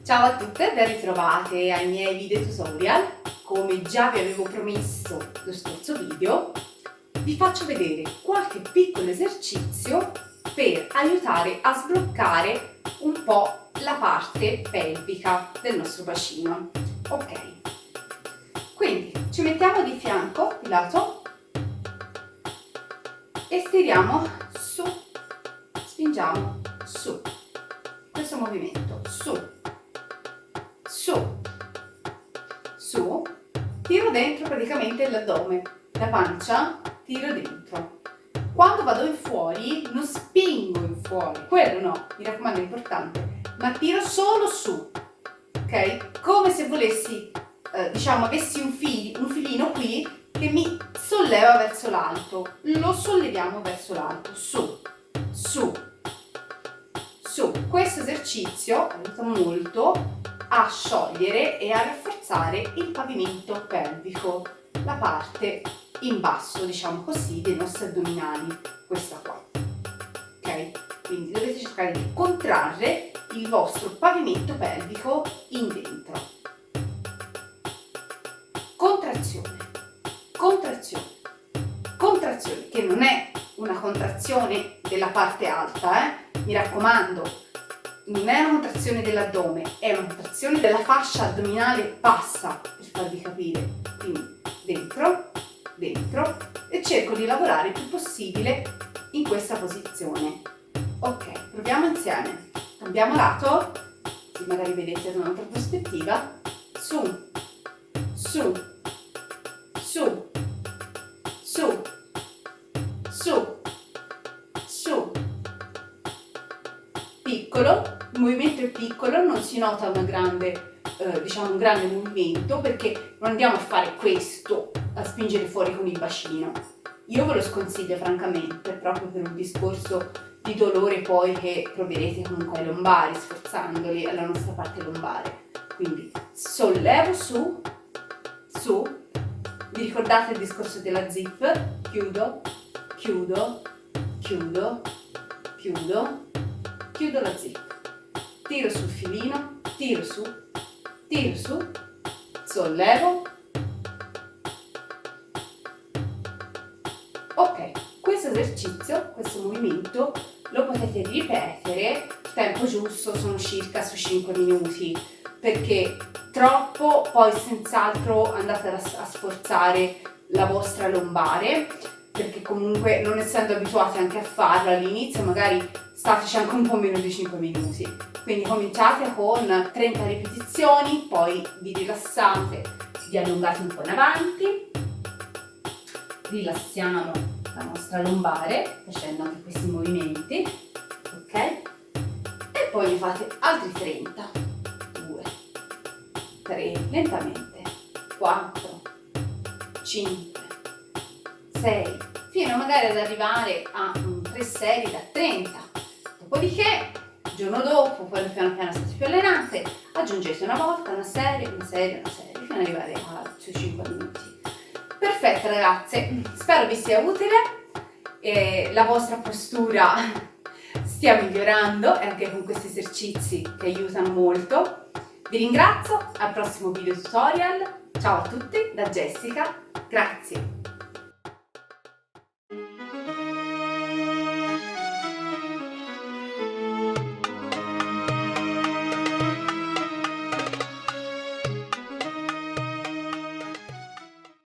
Ciao a tutte, ben ritrovate ai miei video tutorial. Come già vi avevo promesso lo scorso video, vi faccio vedere qualche piccolo esercizio per aiutare a sbloccare un po' la parte pelvica del nostro bacino. Ok, quindi ci mettiamo di fianco, di lato, e stiriamo su, spingiamo su, questo movimento, su, su, su, tiro dentro praticamente l'addome, la pancia, tiro dentro. Quando vado in fuori non spingo in fuori, quello no, mi raccomando è importante, ma tiro solo su, ok? Come se volessi, avessi un filino qui che mi solleva verso l'alto, lo solleviamo verso l'alto, su, su, su. Questo esercizio aiuta molto a sciogliere e a rafforzare il pavimento pelvico, la parte in basso, diciamo così, dei nostri addominali, questa qua, ok? Quindi dovete cercare di contrarre il vostro pavimento pelvico in dentro. Contrazione, contrazione, contrazione, che non è una contrazione della parte alta, mi raccomando, non è una contrazione dell'addome, è una contrazione della fascia addominale bassa, per farvi capire. Quindi dentro, dentro, e cerco di lavorare il più possibile in questa posizione. Ok, proviamo insieme. Cambiamo lato, così magari vedete da un'altra prospettiva. Su, su, su, su, su, su. Piccolo. Il movimento è piccolo, non si nota un grande movimento, perché non andiamo a fare questo, a spingere fuori con il bacino. Io ve lo sconsiglio francamente, proprio per un discorso di dolore poi che proverete comunque ai lombari, sforzandoli alla nostra parte lombare. Quindi sollevo su, su, vi ricordate il discorso della zip? Chiudo, chiudo, chiudo, chiudo, chiudo la zip. Tiro sul filino, tiro su, sollevo. Ok, questo esercizio, questo movimento lo potete ripetere, il tempo giusto sono circa su 5 minuti, perché troppo poi senz'altro andate a sforzare la vostra lombare, perché comunque non essendo abituati anche a farlo all'inizio magari stateci anche un po' meno di 5 minuti. Quindi cominciate con 30 ripetizioni, poi vi rilassate, vi allungate un po' in avanti, rilassiamo la nostra lombare facendo anche questi movimenti, ok? E poi ne fate altri 30, 2, 3, lentamente, 4, 5, 6, fino magari ad arrivare a 3 serie da 30. Dopodiché, il giorno dopo, poi piano piano siete più allenate, aggiungete una volta, una serie, fino ad arrivare sui 5 minuti. Perfetto ragazze, spero vi sia utile e la vostra postura stia migliorando e anche con questi esercizi che aiutano molto. Vi ringrazio, al prossimo video tutorial. Ciao a tutti da Jessica, grazie.